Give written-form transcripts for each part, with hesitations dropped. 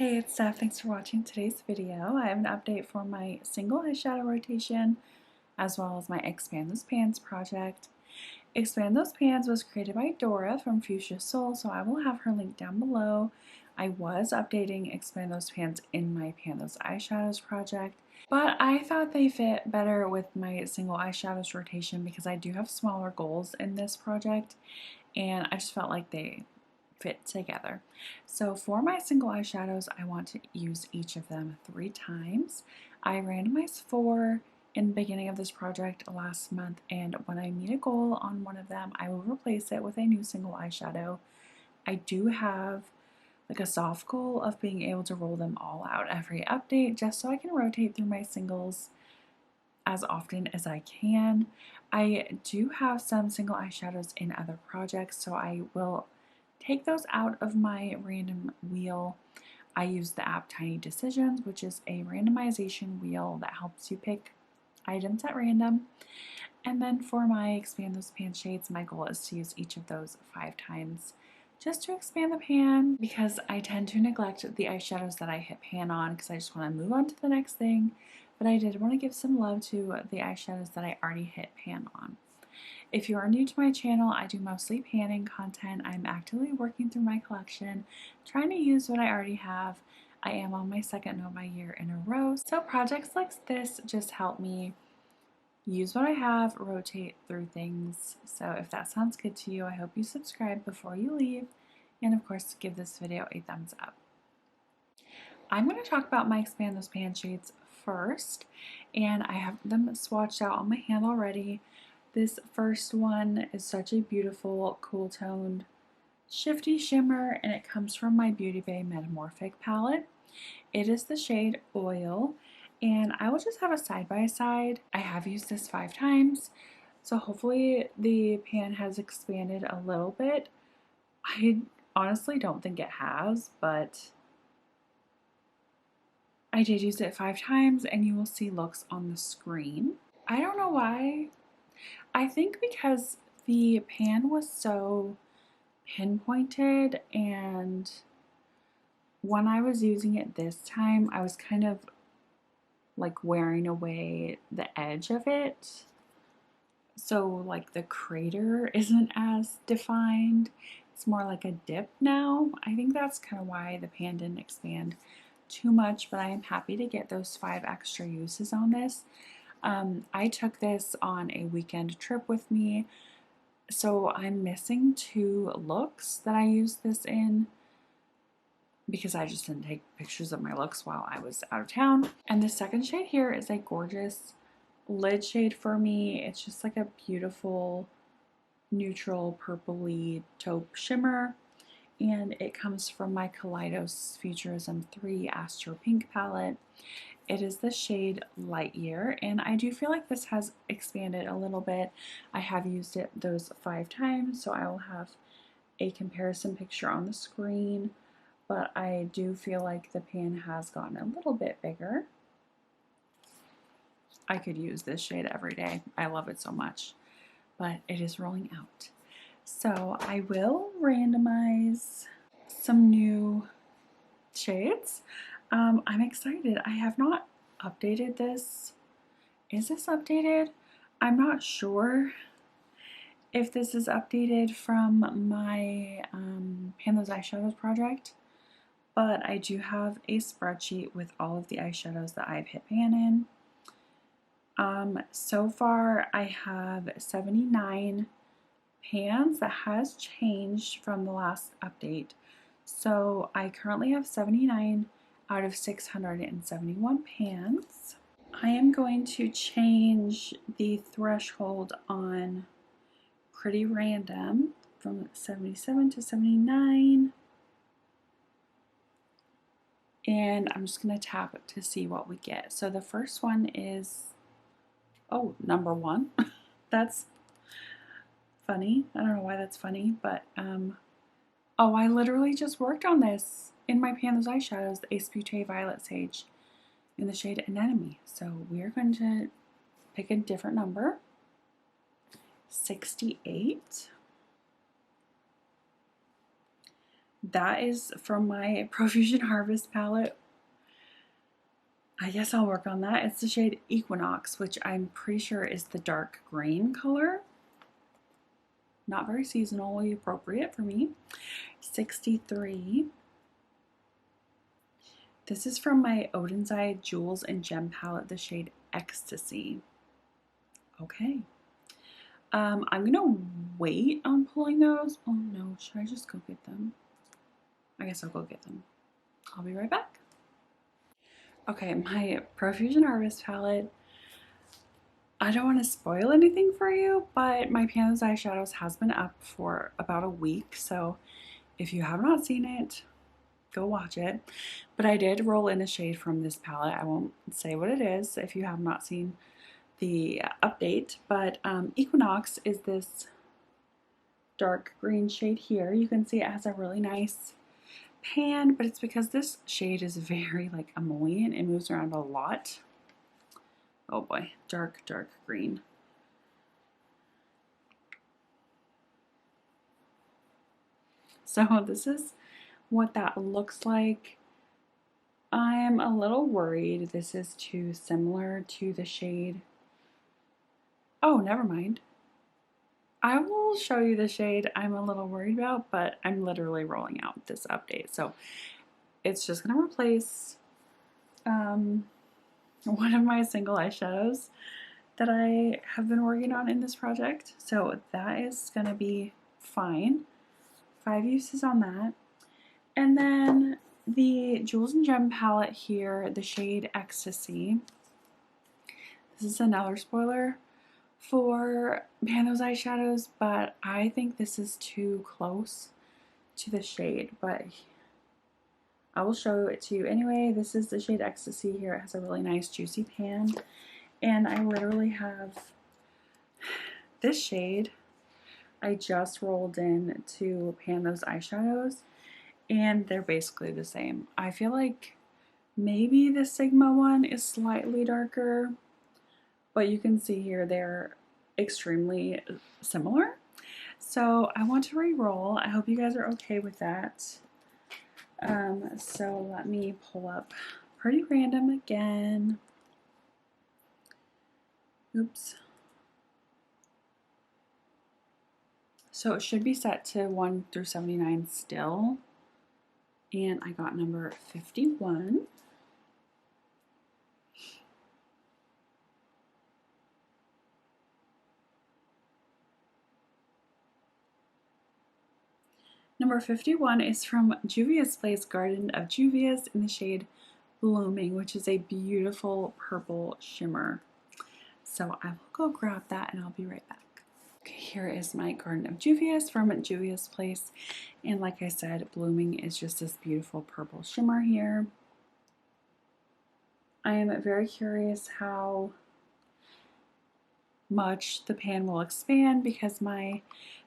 Hey, it's Steph. Thanks for watching today's video. I have an update for my single eyeshadow rotation as well as my Expand Those Pans project. Expand Those Pans was created by Dora from Fuchsia Soul, so I will have her link down below. I was updating Expand Those Pans in my Pan Those Eyeshadows project, but I thought they fit better with my single eyeshadows rotation because I do have smaller goals in this project, and I just felt like they fit together. So for my single eyeshadows, I want to use each of them 3 times. I randomized 4 in the beginning of this project last month, and when I meet a goal on one of them, I will replace it with a new single eyeshadow. I do have like a soft goal of being able to roll them all out every update just so I can rotate through my singles as often as I can. I do have some single eyeshadows in other projects, so I will take those out of my random wheel. I use the app Tiny Decisions, which is a randomization wheel that helps you pick items at random. And then for my Expand Those Pan shades, my goal is to use each of those 5 times just to expand the pan, because I tend to neglect the eyeshadows that I hit pan on because I just want to move on to the next thing. But I did want to give some love to the eyeshadows that I already hit pan on. If you are new to my channel, I do mostly panning content. I'm actively working through my collection, trying to use what I already have. I am on my 2nd Nova year in a row, so projects like this just help me use what I have, rotate through things. So if that sounds good to you, I hope you subscribe before you leave, and of course give this video a thumbs up. I'm going to talk about my Expand Those Pan shades first, and I have them swatched out on my hand already. This first one is such a beautiful, cool toned, shifty shimmer, and it comes from my Beauty Bay Metamorphic palette. It is the shade Oil, and I will just have a side by side. I have used this 5 times, so hopefully the pan has expanded a little bit. I honestly don't think it has, but I did use it 5 times, and you will see looks on the screen. I don't know why. I think because the pan was so pinpointed, and when I was using it this time, I was kind of like wearing away the edge of it. So like the crater isn't as defined. It's more like a dip now. I think that's kind of why the pan didn't expand too much, but I am happy to get those 5 extra uses on this. I took this on a weekend trip with me, so I'm missing 2 looks that I used this in because I just didn't take pictures of my looks while I was out of town. And the second shade here is a gorgeous lid shade for me. It's just like a beautiful neutral purpley taupe shimmer, and it comes from my Kaleidos Futurism 3 Astro Pink palette. It is the shade Light Year, and I do feel like this has expanded a little bit. I have used it those 5 times, so I will have a comparison picture on the screen, but I do feel like the pan has gotten a little bit bigger. I could use this shade every day. I love it so much, but it is rolling out. So I will randomize some new shades. I'm excited. I have not updated this. Is this updated? I'm not sure if this is updated from my Pan Those Eyeshadows project, but I do have a spreadsheet with all of the eyeshadows that I've hit pan in. So far I have 79 pans. That has changed from the last update. So I currently have 79 out of 671 pans. I am going to change the threshold on Pretty Random from 77 to 79. And I'm just going to tap it to see what we get. So the first one is, oh, number 1. That's funny. I don't know why that's funny, but oh, I literally just worked on this in my Pan Those Eyeshadows, the Ace Beauté Violet Sage in the shade Anemone. So we're going to pick a different number. 68. That is from my Profusion Harvest palette. I guess I'll work on that. It's the shade Equinox, which I'm pretty sure is the dark green color. Not very seasonally appropriate for me. 63. This is from my Odin's Eye Jewels and Gem palette, the shade Ecstasy. Okay. I'm gonna wait on pulling those. Oh no, should I just go get them? I guess I'll go get them. I'll be right back. Okay, my Profusion Harvest palette. I don't want to spoil anything for you, but my Pan Those Eyeshadows has been up for about a week, so if you have not seen it, go watch it. But I did roll in a shade from this palette. I won't say what it is if you have not seen the update, but Equinox is this dark green shade here. You can see it has a really nice pan, but it's because this shade is very like emollient. It moves around a lot. Oh boy, dark, dark green. So this is what that looks like. I'm a little worried this is too similar to the shade. Oh, never mind. I will show you the shade I'm a little worried about, but I'm literally rolling out this update. So it's just going to replace one of my single eyeshadows that I have been working on in this project. So that is going to be fine. 5 uses on that. And then the Jewels and Gem palette here, the shade Ecstasy. This is another spoiler for Pan Those Eyeshadows, but I think this is too close to the shade, but I will show it to you anyway. This is the shade Ecstasy here. It has a really nice juicy pan, and I literally have this shade I just rolled in to Pan Those Eyeshadows, and they're basically the same. I feel like maybe the Sigma one is slightly darker, but you can see here they're extremely similar. So I want to re-roll. I hope you guys are okay with that. So let me pull up Pretty Random again. Oops. So it should be set to 1 through 79 still. And I got number 51. Number 51 is from Juvia's Place Garden of Juvia's in the shade Blooming, which is a beautiful purple shimmer. So I will go grab that and I'll be right back. Okay, here is my Garden of Juvia's from Juvia's Place. And like I said, Blooming is just this beautiful purple shimmer here. I am very curious how much the pan will expand because my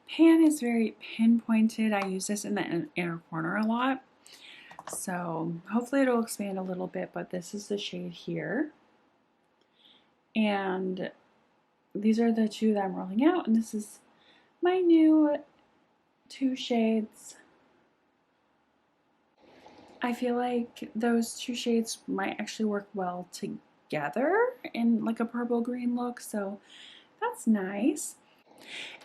pan is very pinpointed. I use this in the inner corner a lot. So hopefully it'll expand a little bit, but this is the shade here. And these are the two that I'm rolling out, and this is my new 2 shades. I feel like those 2 shades might actually work well together in like a purple green look, so that's nice.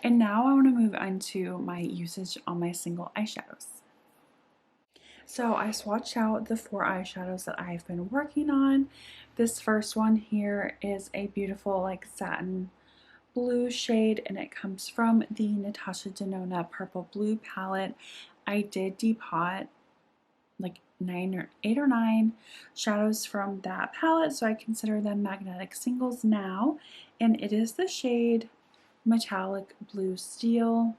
And now I want to move on to my usage on my single eyeshadows. So I swatched out the 4 eyeshadows that I've been working on. This first one here is a beautiful like satin blue shade, and it comes from the Natasha Denona Purple Blue palette. I did depot like 8 or 9 shadows from that palette, so I consider them magnetic singles now, and it is the shade Metallic Blue Steel.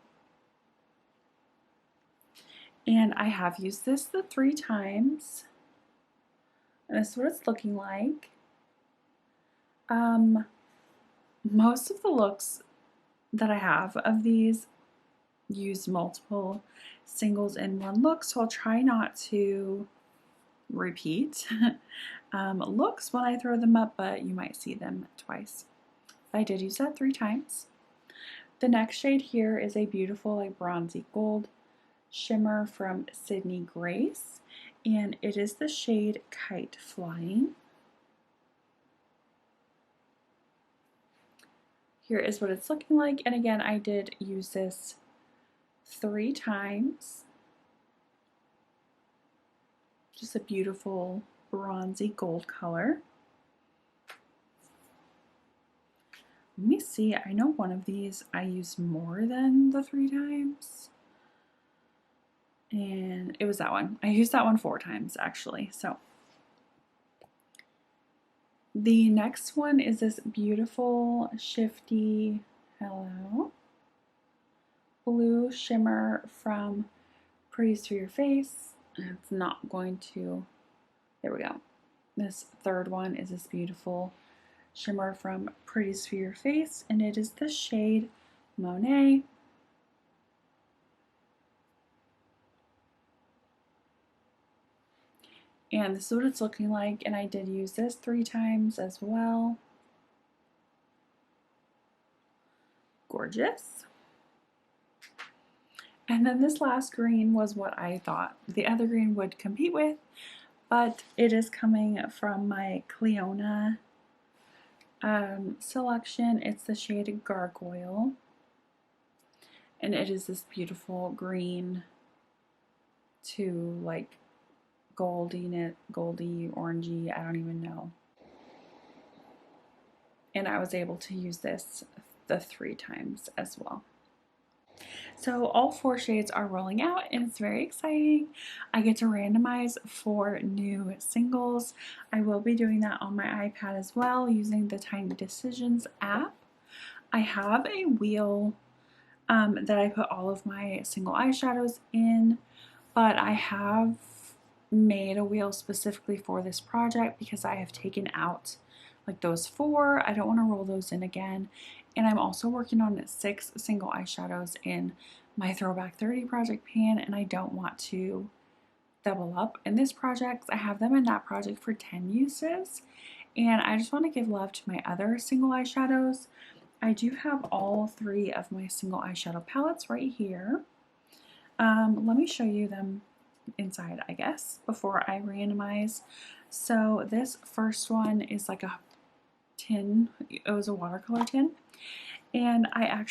And I have used this the 3 times. And this is what it's looking like. Most of the looks that I have of these use multiple singles in one look, so I'll try not to repeat looks when I throw them up, but you might see them twice. I did use that 3 times. The next shade here is a beautiful like bronzy gold shimmer from Sydney Grace, and it is the shade Kite Flying. Here is what it's looking like, and again, I did use this 3 times. Just a beautiful bronzy gold color. Let me see, I know one of these I used more than the 3 times. And it was that one. I used that one 4 times actually. So the next one is this beautiful shifty blue shimmer from Pretties for Your Face. It's not going to, there we go. This third one is this beautiful shimmer from Pretties for Your Face, and it is the shade Monet. And this is what it's looking like, and I did use this 3 times as well. Gorgeous. And then this last green was what I thought the other green would compete with, but it is coming from my Cleona selection. It's the shade Gargoyle, and it is this beautiful green to like goldy, orangey, I don't even know. And I was able to use this the 3 times as well. So all 4 shades are rolling out, and it's very exciting. I get to randomize 4 new singles. I will be doing that on my iPad as well using the Tiny Decisions app. I have a wheel that I put all of my single eyeshadows in, but I have made a wheel specifically for this project because I have taken out like those 4. I don't want to roll those in again. And I'm also working on 6 single eyeshadows in my Throwback 30 project pan, and I don't want to double up in this project. I have them in that project for 10 uses, and I just want to give love to my other single eyeshadows. I do have all 3 of my single eyeshadow palettes right here. Let me show you them inside, I guess, before I randomize. So this first one is like a tin. It was a watercolor tin, and I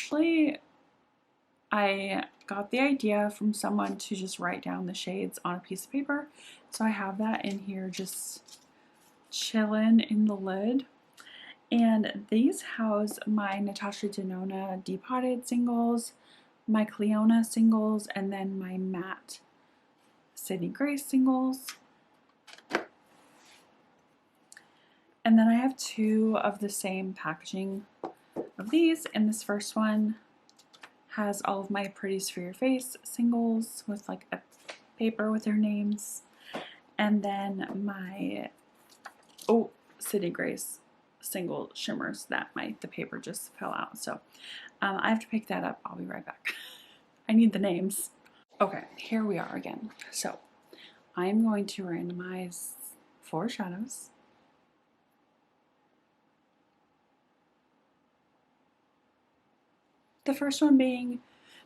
got the idea from someone to just write down the shades on a piece of paper, so I have that in here just chilling in the lid. And these house my Natasha Denona depotted singles, my Cleona singles, and then my matte Sydney Grace singles. And then I have 2 of the same packaging of these, and this first one has all of my Pretties for Your Face singles with like a paper with their names, and then my Sydney Grace single shimmers that the paper just fell out, so I have to pick that up. I'll be right back. I need the names. Okay, here we are again. So I'm going to randomize 4 shadows. The first one being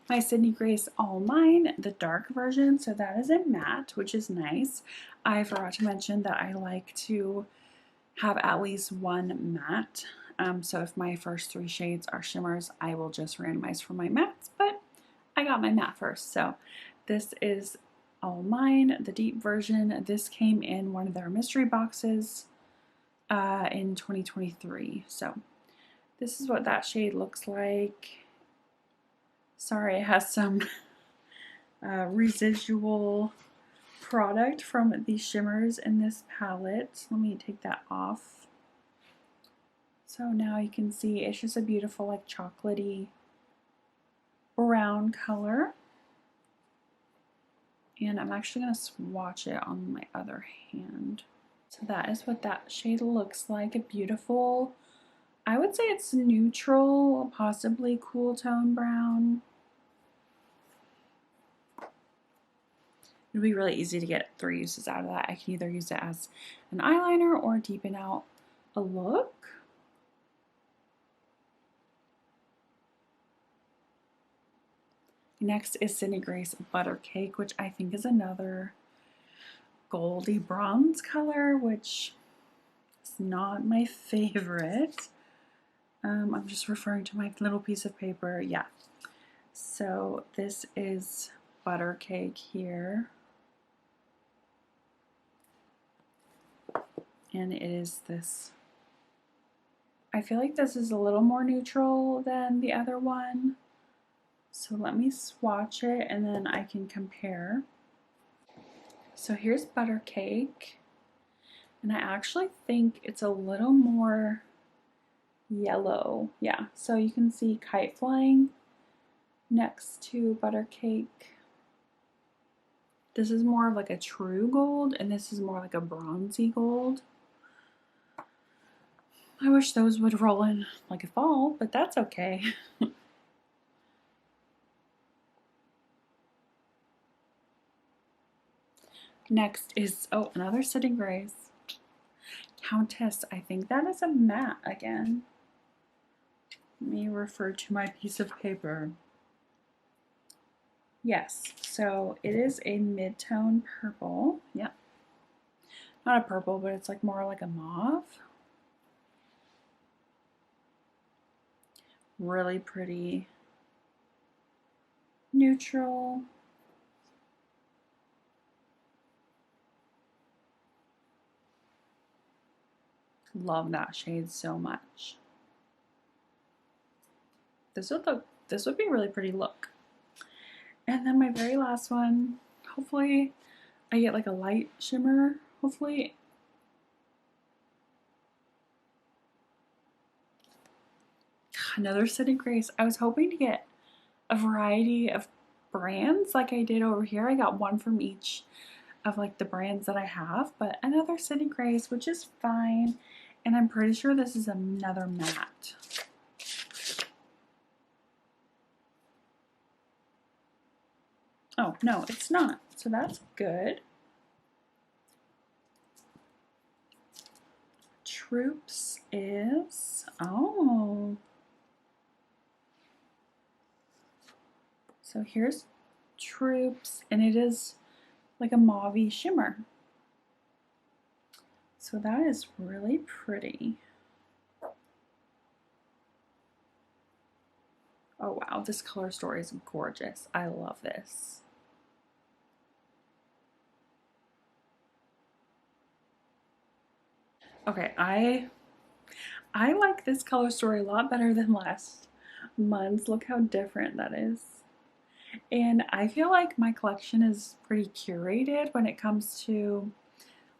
my Sydney Grace All Mine, the dark version, so that is in matte, which is nice. I forgot to mention that I like to have at least 1 matte, so if my first 3 shades are shimmers, I will just randomize for my mattes, but I got my matte first. So this is All Mine, the deep version. This came in one of their mystery boxes in 2023, so this is what that shade looks like. Sorry, it has some residual product from the shimmers in this palette. Let me take that off. So now you can see it's just a beautiful like chocolatey brown color. And I'm actually going to swatch it on my other hand. So that is what that shade looks like. A beautiful, I would say it's neutral, possibly cool tone brown. It'll be really easy to get 3 uses out of that. I can either use it as an eyeliner or deepen out a look. Next is Sydney Grace Butter Cake, which I think is another goldy bronze color, which is not my favorite. I'm just referring to my little piece of paper. Yeah. So this is Butter Cake here. And it is this. I feel like this is a little more neutral than the other one. So let me swatch it and then I can compare. So here's Butter Cake. And I actually think it's a little more yellow. Yeah, so you can see Kite Flying next to Butter Cake. This is more of like a true gold and this is more like a bronzy gold. I wish those would roll in like a fall, but that's okay. Next is, oh, another Sydney Grace. Countess, I think that is a matte again. Let me refer to my piece of paper. Yes, so it is a mid-tone purple. Yep. Not a purple, but it's like more like a mauve. Really pretty. Neutral. Love that shade so much. This would be a really pretty look. And then my very last one, hopefully I get like a light shimmer, hopefully. Another Sydney Grace. I was hoping to get a variety of brands like I did over here. I got one from each of like the brands that I have, but another Sydney Grace, which is fine. And I'm pretty sure this is another matte. Oh, no, it's not. So that's good. Troops is, oh. So here's Troops, and it is like a mauve-y shimmer. So that is really pretty. Oh wow, this color story is gorgeous. I love this. Okay, I like this color story a lot better than last month's. Look how different that is. And I feel like my collection is pretty curated when it comes to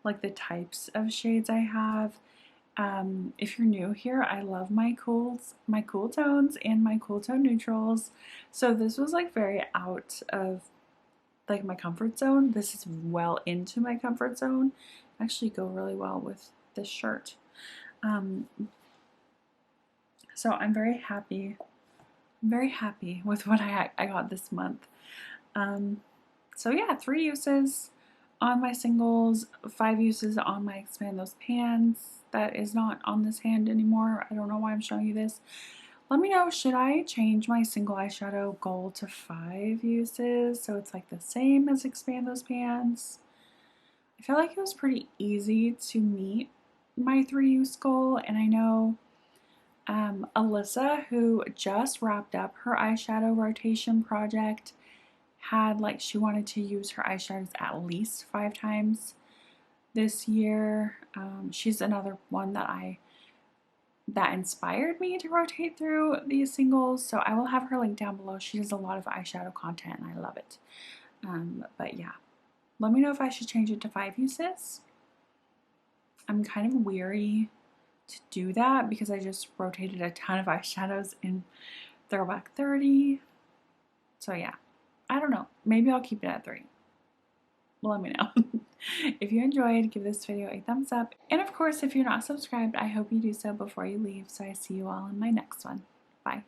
like the types of shades I have. If you're new here, I love my cool tones and my cool tone neutrals. So this was like very out of like my comfort zone. This is well into my comfort zone. Actually go really well with this shirt. So I'm very happy with what I got this month. So yeah, 3 uses on my singles, 5 uses on my Expand Those Pans. That is not on this hand anymore. I don't know why I'm showing you this. Let me know, should I change my single eyeshadow goal to 5 uses so it's like the same as Expand Those Pans? I feel like it was pretty easy to meet my 3-use goal, and I know Alyssa, who just wrapped up her eyeshadow rotation project, had like she wanted to use her eyeshadows at least 5 times this year. She's another one that inspired me to rotate through these singles, so I will have her link down below. She does a lot of eyeshadow content and I love it. But yeah, let me know if I should change it to 5 uses. I'm kind of weary to do that because I just rotated a ton of eyeshadows in Throwback 30. So yeah, I don't know. Maybe I'll keep it at 3. Let me know. If you enjoyed, give this video a thumbs up. And of course, if you're not subscribed, I hope you do so before you leave. So I see you all in my next one. Bye.